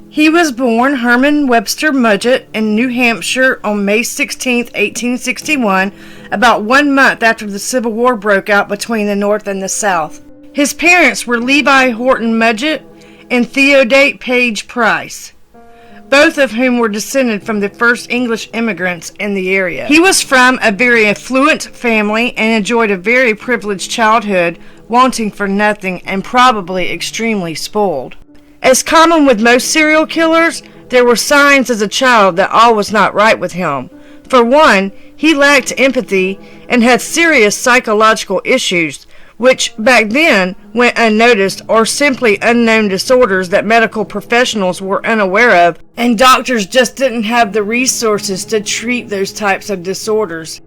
He was born Herman Webster Mudgett in New Hampshire on May 16, 1861, about 1 month after the Civil War broke out between the North and the South. His parents were Levi Horton Mudgett and Theodate Page Price, both of whom were descended from the first English immigrants in the area. He was from a very affluent family and enjoyed a very privileged childhood, wanting for nothing and probably extremely spoiled. As common with most serial killers, there were signs as a child that all was not right with him. For one, he lacked empathy and had serious psychological issues, which back then went unnoticed, or simply unknown disorders that medical professionals were unaware of, and doctors just didn't have the resources to treat those types of disorders.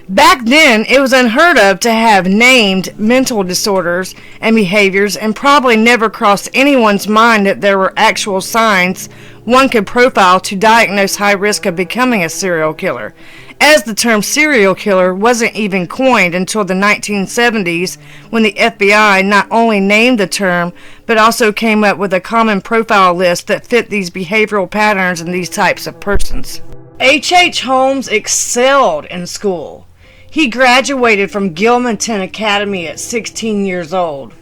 Back then, it was unheard of to have named mental disorders and behaviors, and probably never crossed anyone's mind that there were actual signs one could profile to diagnose high risk of becoming a serial killer, as the term serial killer wasn't even coined until the 1970s, when the FBI not only named the term, but also came up with a common profile list that fit these behavioral patterns in these types of persons. H. Holmes excelled in school. He graduated from Gilmanton Academy at 16 years old.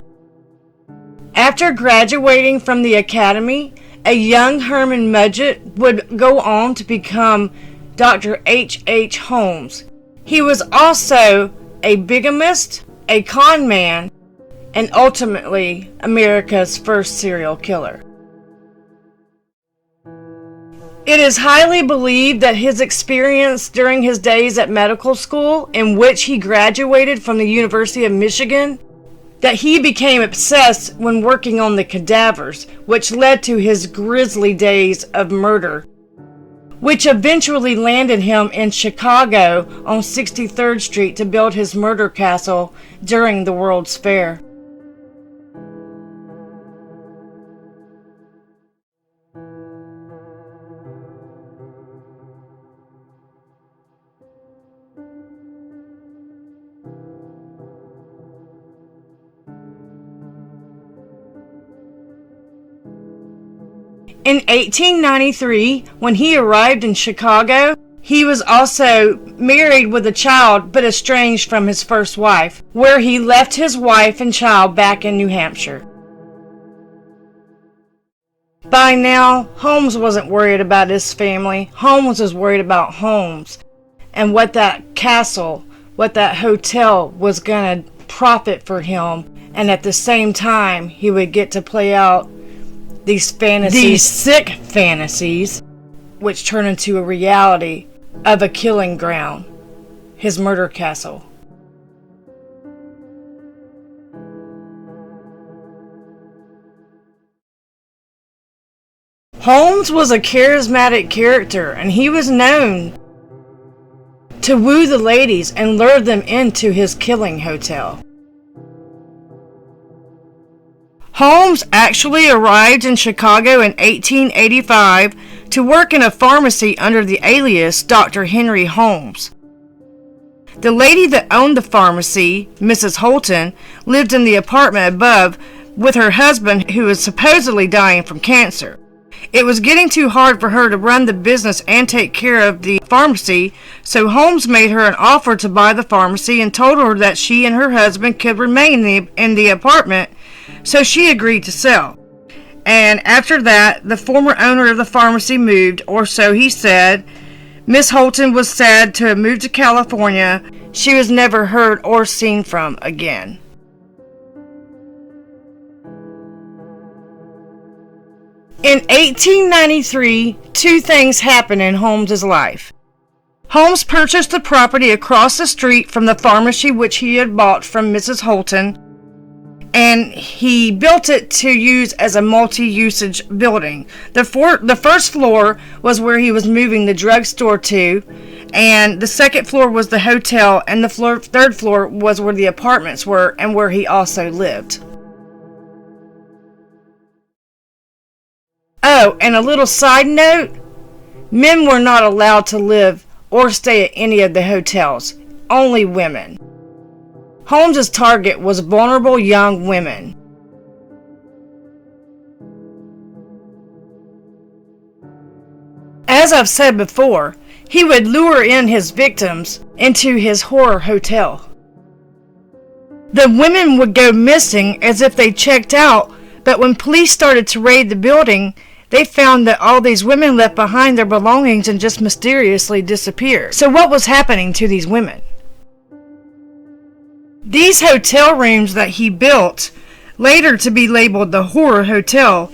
After graduating from the academy, a young Herman Mudgett would go on to become Dr. H. Holmes. He was also a bigamist, a con man, and ultimately America's first serial killer. It is highly believed that his experience during his days at medical school, in which he graduated from the University of Michigan, that he became obsessed when working on the cadavers, which led to his grisly days of murder, which eventually landed him in Chicago on 63rd Street to build his murder castle during the World's Fair. In 1893, when he arrived in Chicago, he was also married with a child but estranged from his first wife, where he left his wife and child back in New Hampshire. By now, Holmes wasn't worried about his family. Holmes was worried about Holmes and what that castle, what that hotel was going to profit for him, and at the same time, he would get to play out these sick fantasies, which turn into a reality of a killing ground, his murder castle. Holmes was a charismatic character, and he was known to woo the ladies and lure them into his killing hotel. Holmes actually arrived in Chicago in 1885 to work in a pharmacy under the alias Dr. Henry Holmes. The lady that owned the pharmacy, Mrs. Holton, lived in the apartment above with her husband, who was supposedly dying from cancer. It was getting too hard for her to run the business and take care of the pharmacy, so Holmes made her an offer to buy the pharmacy and told her that she and her husband could remain in the apartment, so she agreed to sell. And after that, the former owner of the pharmacy moved, or so he said. Miss Holton was sad to have moved to California. She was never heard or seen from again. In 1893, two things happened in Holmes' life. Holmes purchased the property across the street from the pharmacy which he had bought from Mrs. Holton, and he built it to use as a multi-usage building. The first floor was where he was moving the drugstore to, and the second floor was the hotel, and the third floor was where the apartments were and where he also lived. Oh, and a little side note, men were not allowed to live or stay at any of the hotels, only women. Holmes' target was vulnerable young women. As I've said before, he would lure in his victims into his horror hotel. The women would go missing as if they checked out, but when police started to raid the building, they found that all these women left behind their belongings and just mysteriously disappeared. So what was happening to these women? These hotel rooms that he built, later to be labeled the Horror Hotel,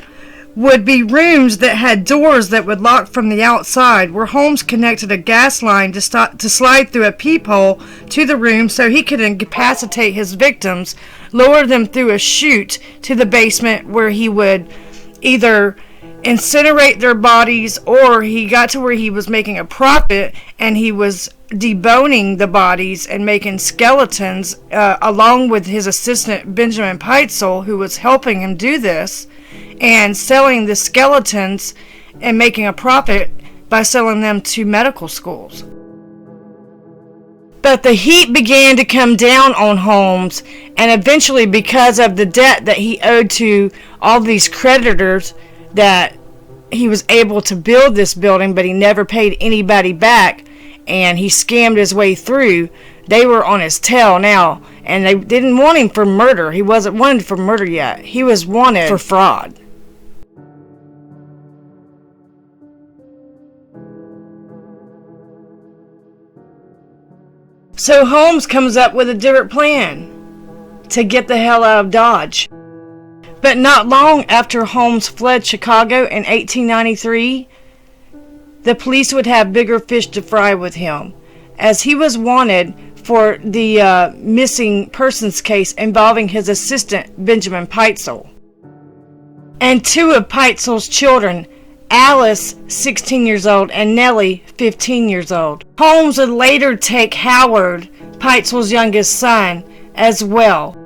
would be rooms that had doors that would lock from the outside, where Holmes connected a gas line to slide through a peephole to the room so he could incapacitate his victims, lower them through a chute to the basement where he would either incinerate their bodies, or he got to where he was making a profit and he was deboning the bodies and making skeletons along with his assistant Benjamin Pietzel, who was helping him do this, and selling the skeletons and making a profit by selling them to medical schools. But the heat began to come down on Holmes, and eventually, because of the debt that he owed to all these creditors, that he was able to build this building, but he never paid anybody back, and he scammed his way through. They were on his tail now, and they didn't want him for murder. He wasn't wanted for murder yet. He was wanted for fraud. So Holmes comes up with a different plan to get the hell out of Dodge. But not long after Holmes fled Chicago in 1893, the police would have bigger fish to fry with him, as he was wanted for the missing persons case involving his assistant Benjamin Pietzel and two of Pietzel's children, Alice, 16 years old, and Nellie, 15 years old. Holmes would later take Howard, Pietzel's youngest son, as well.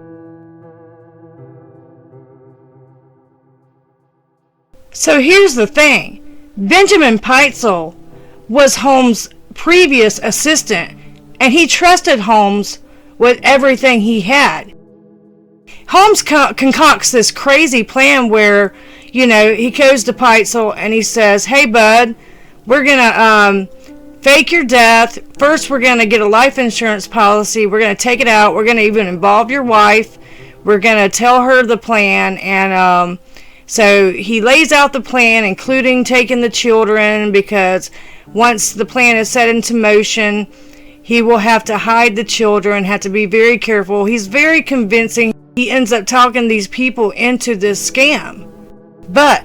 So here's the thing. Benjamin Pietzel was Holmes' previous assistant, and he trusted Holmes with everything he had. Holmes concocts this crazy plan where, he goes to Pietzel and he says, "Hey, bud, we're going to fake your death. First, we're going to get a life insurance policy. We're going to take it out. We're going to even involve your wife. We're going to tell her the plan." And so he lays out the plan, including taking the children, because once the plan is set into motion, he will have to hide the children, have to be very careful. He's very convincing. He ends up talking these people into this scam. But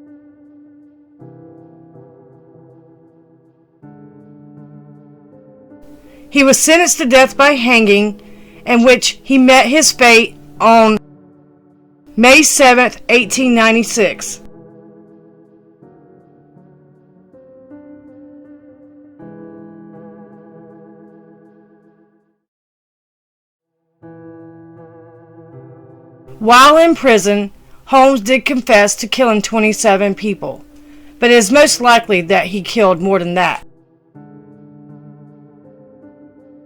He was sentenced to death by hanging, in which he met his fate on May 7th, 1896. While in prison, Holmes did confess to killing 27 people, but it is most likely that he killed more than that.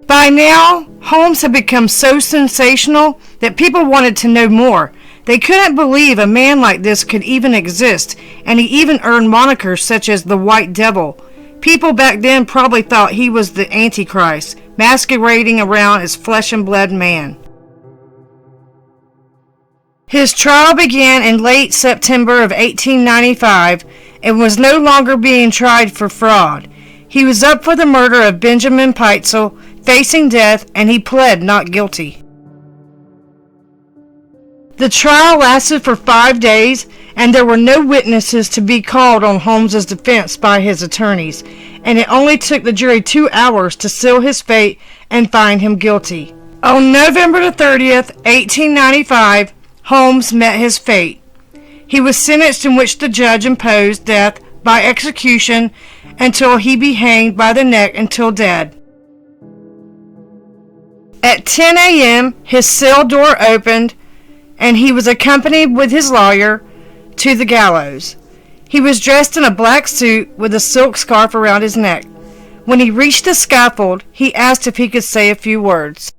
By now, Holmes had become so sensational that people wanted to know more. They couldn't believe a man like this could even exist, and he even earned monikers such as the White Devil. People back then probably thought he was the Antichrist, masquerading around as flesh and blood man. His trial began in late September of 1895 and was no longer being tried for fraud. He was up for the murder of Benjamin Pietzel, facing death, and he pled not guilty. The trial lasted for 5 days, and there were no witnesses to be called on Holmes's defense by his attorneys, and it only took the jury 2 hours to seal his fate and find him guilty. On November the 30th, 1895, Holmes met his fate. He was sentenced, in which the judge imposed death by execution until he be hanged by the neck until dead. At 10 a.m., his cell door opened, and he was accompanied with his lawyer to the gallows. He was dressed in a black suit with a silk scarf around his neck. When he reached the scaffold, he asked if he could say a few words.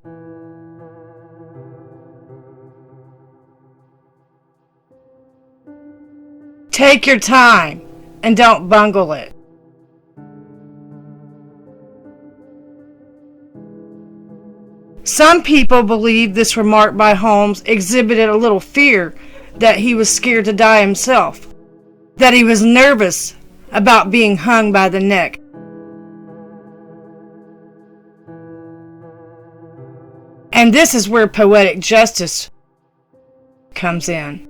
Take your time, and don't bungle it. Some people believe this remark by Holmes exhibited a little fear that he was scared to die himself, that he was nervous about being hung by the neck. And this is where poetic justice comes in.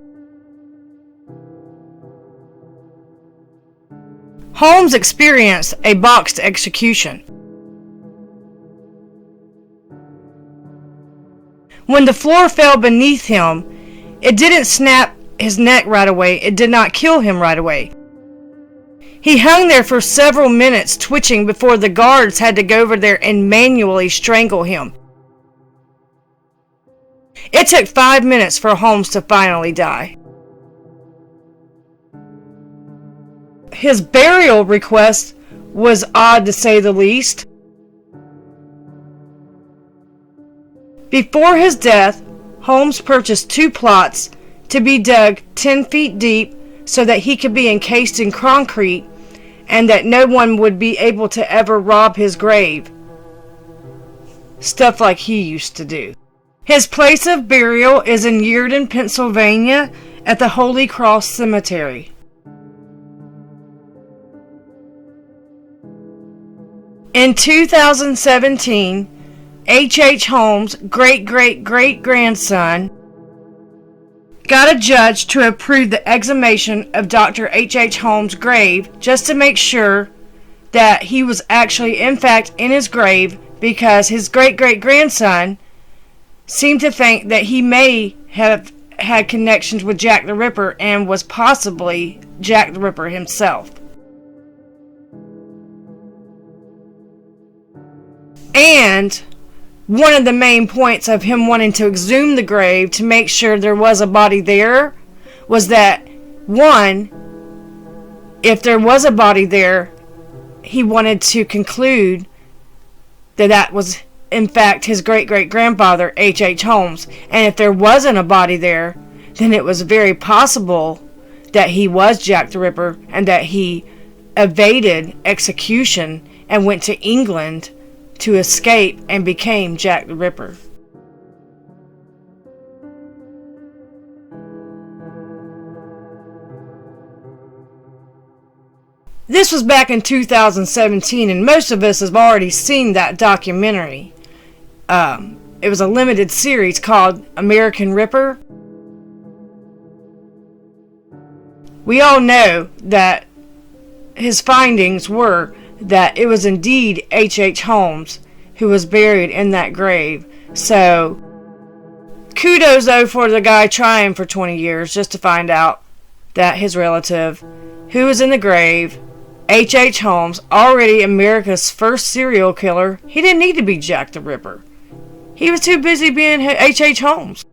Holmes experienced a boxed execution. When the floor fell beneath him, it didn't snap his neck right away. It did not kill him right away. He hung there for several minutes, twitching, before the guards had to go over there and manually strangle him. It took 5 minutes for Holmes to finally die. His burial request was odd, to say the least. Before his death, Holmes purchased 2 plots to be dug 10 feet deep so that he could be encased in concrete and that no one would be able to ever rob his grave. Stuff like he used to do. His place of burial is in Yearden, Pennsylvania, at the Holy Cross Cemetery. In 2017, H.H. Holmes' great-great-great-grandson got a judge to approve the exhumation of Dr. H.H. Holmes' grave just to make sure that he was actually, in fact, in his grave, because his great-great-grandson seemed to think that he may have had connections with Jack the Ripper and was possibly Jack the Ripper himself. And one of the main points of him wanting to exhume the grave to make sure there was a body there was that, one, if there was a body there, he wanted to conclude that that was, in fact, his great-great-grandfather, H.H. Holmes. And if there wasn't a body there, then it was very possible that he was Jack the Ripper and that he evaded execution and went to England to escape and became Jack the Ripper. This was back in 2017, and most of us have already seen that documentary. It was a limited series called American Ripper. We all know that his findings were that it was indeed H.H. Holmes who was buried in that grave. So, kudos though for the guy trying for 20 years just to find out that his relative, who was in the grave, H.H. Holmes, already America's first serial killer, he didn't need to be Jack the Ripper. He was too busy being H.H. Holmes.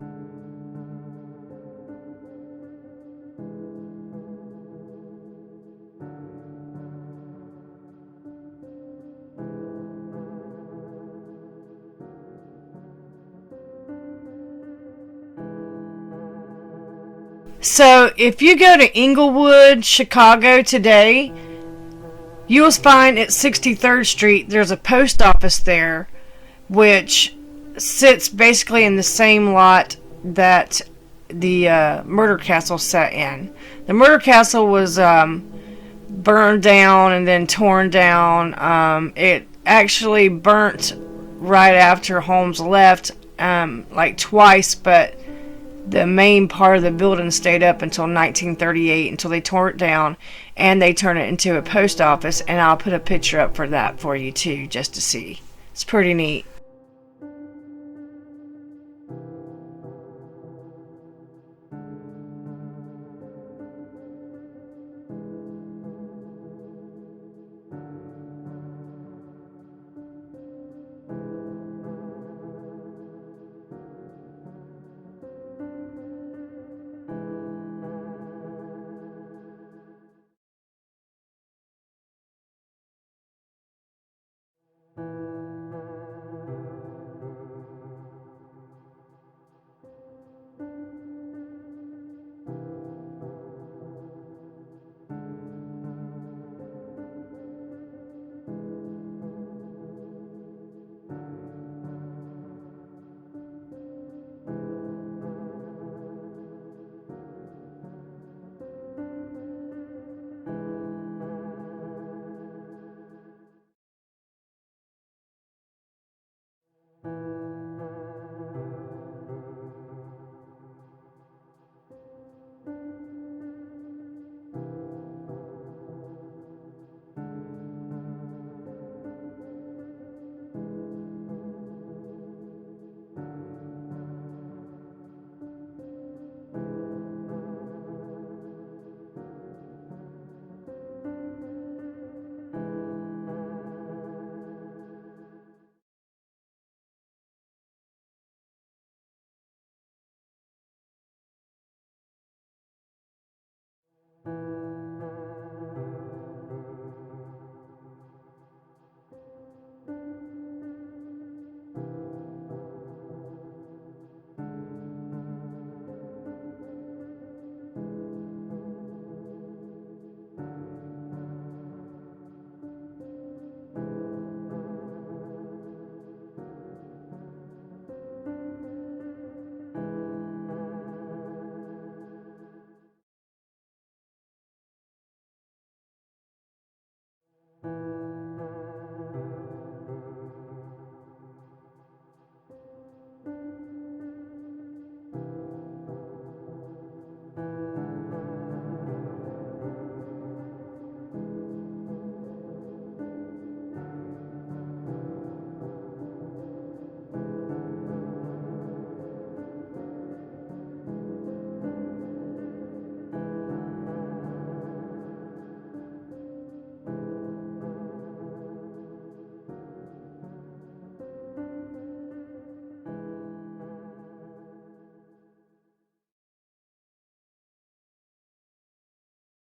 So, if you go to Inglewood, Chicago today, you will find at 63rd Street, there's a post office there, which sits basically in the same lot that the murder castle sat in. The murder castle was burned down and then torn down. It actually burnt right after Holmes left, like twice, but the main part of the building stayed up until 1938, until they tore it down and they turned it into a post office. And I'll put a picture up for that for you too, just to see. It's pretty neat.